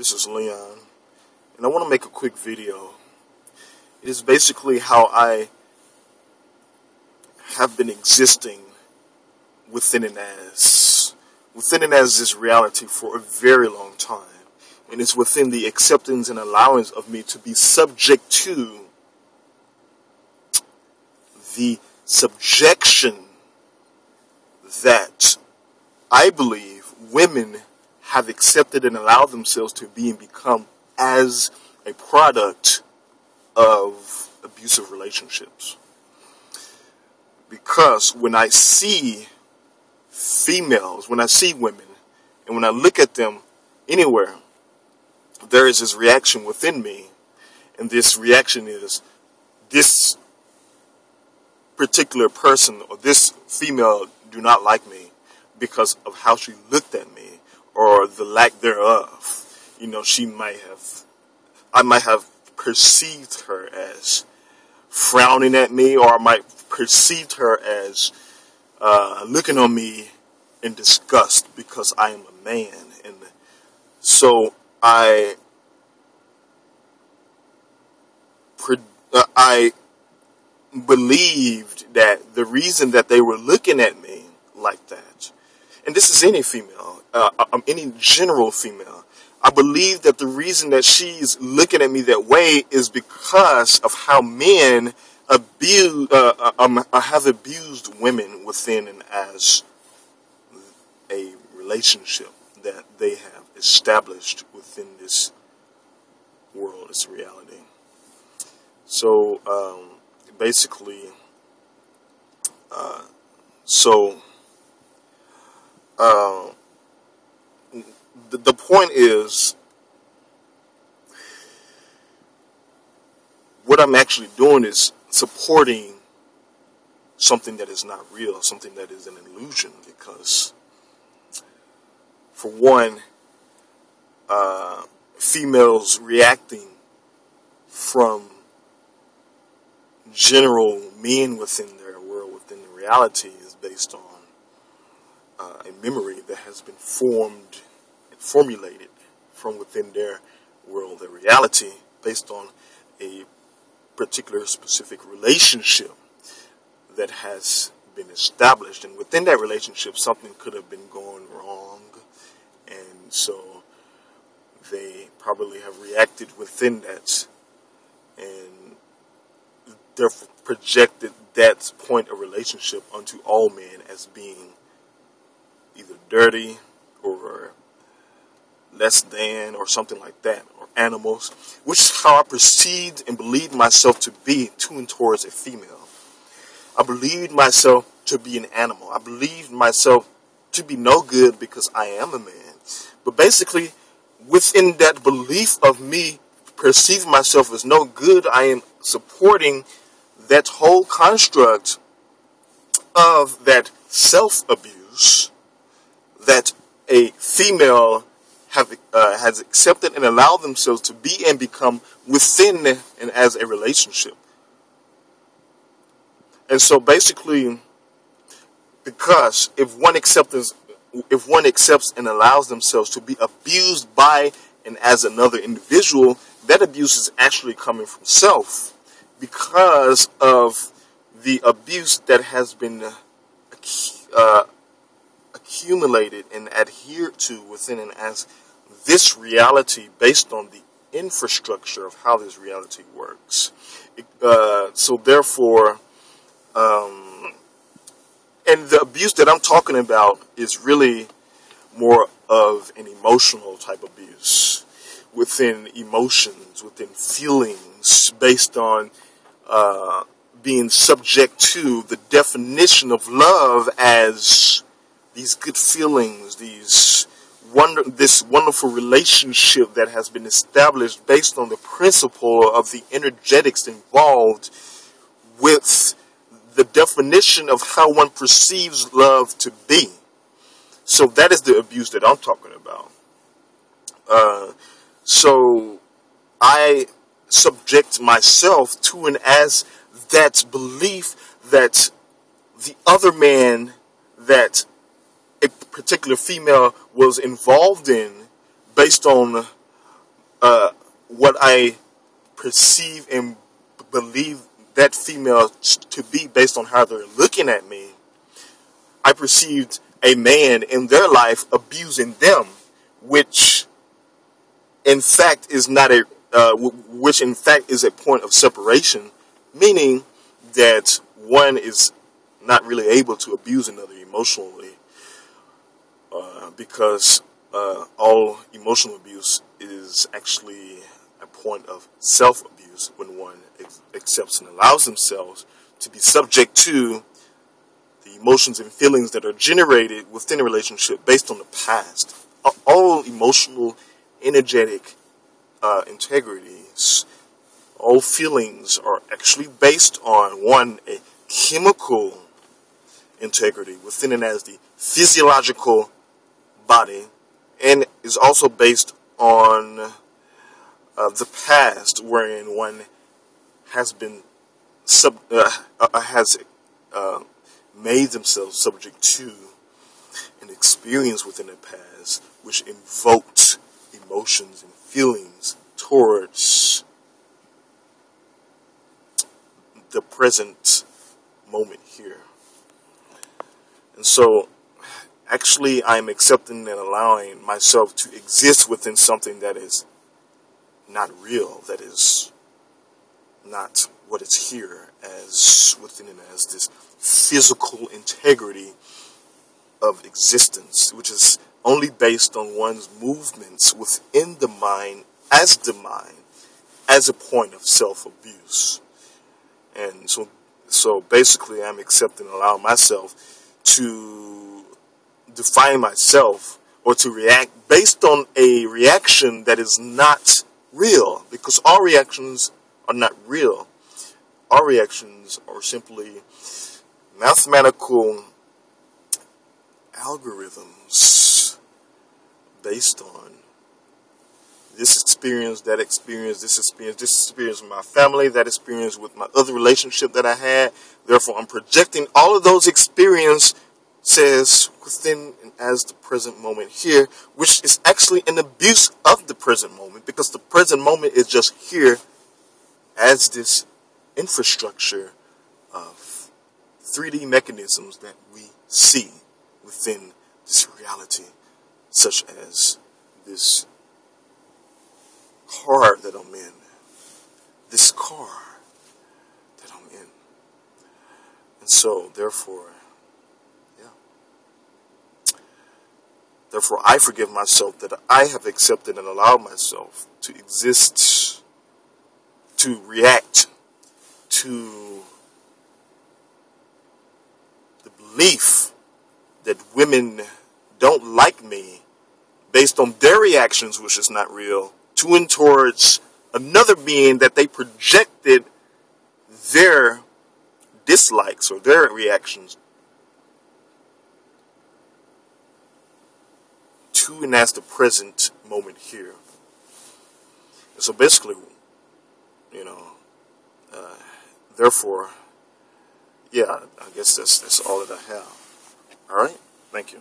This is Leon, and I want to make a quick video. It is basically how I have been existing within and as this reality for a very long time. And it's within the acceptance and allowance of me to be subject to the subjection that I believe women have accepted and allowed themselves to be and become as a product of abusive relationships. Because when I see females, when I see women, and when I look at them anywhere, there is this reaction within me, and this reaction is, this particular person or this female do not like me because of how she looked at me or the lack thereof. You know, I might have perceived her as frowning at me, or I might perceived her as looking on me in disgust because I am a man. And so I believed that the reason that they were looking at me like that, and this is any female, any general female, I believe that the reason that she's looking at me that way is because of how men have abused women within and as a relationship that they have established within this world, this reality. So basically, the point is, what I'm actually doing is supporting something that is not real, something that is an illusion, because for one, females reacting from general men within their world, within the reality, is based on a memory that has been formed and formulated from within their world, their reality, based on a particular specific relationship that has been established. And within that relationship, something could have been going wrong, and so they probably have reacted within that and therefore projected that point of relationship onto all men as being either dirty or less than or something like that, or animals, which is how I perceived and believed myself to be to and towards a female. I believed myself to be an animal. I believed myself to be no good because I am a man. But basically, within that belief of me perceiving myself as no good, I am supporting that whole construct of that self-abuse that a female has accepted and allowed themselves to be and become within and as a relationship. And so basically, because if one accepts and allows themselves to be abused by and as another individual, that abuse is actually coming from self, because of the abuse that has been accumulated and adhered to within and as this reality, based on the infrastructure of how this reality works. So therefore, and the abuse that I'm talking about is really more of an emotional type abuse, within emotions, within feelings, based on being subject to the definition of love as these good feelings, this wonderful relationship that has been established based on the principle of the energetics involved with the definition of how one perceives love to be. So that is the abuse that I'm talking about. So I subject myself to and as that belief that the other man that a particular female was involved in, based on what I perceive and believe that female to be based on how they're looking at me. I perceived a man in their life abusing them, which in fact is not a which in fact is a point of separation, meaning that one is not really able to abuse another emotionally, because all emotional abuse is actually a point of self-abuse when one accepts and allows themselves to be subject to the emotions and feelings that are generated within a relationship based on the past. All emotional, energetic integrities, all feelings are actually based on, one, a chemical integrity within and as the physiological body, and is also based on the past, wherein one has been made themselves subject to an experience within the past, which invoked emotions and feelings towards the present moment here. And so, actually, I'm accepting and allowing myself to exist within something that is not real, that is not what is here, as within and as this physical integrity of existence, which is only based on one's movements within the mind, as a point of self-abuse. And so basically I'm accepting and allowing myself to define myself or to react based on a reaction that is not real, because all reactions are not real. All reactions are simply mathematical algorithms based on this experience, that experience, this experience with my family, that experience with my other relationship that I had. Therefore, I'm projecting all of those experiences within and as the present moment here, which is actually an abuse of the present moment, because the present moment is just here as this infrastructure of 3D mechanisms that we see within this reality, such as this car that I'm in, this car that I'm in. And so, therefore, I forgive myself that I have accepted and allowed myself to exist, to react to the belief that women don't like me based on their reactions, which is not real, to and towards another being that they projected their dislikes or their reactions to, and as the present moment here. And so basically, therefore, I guess that's all that I have. All right? Thank you.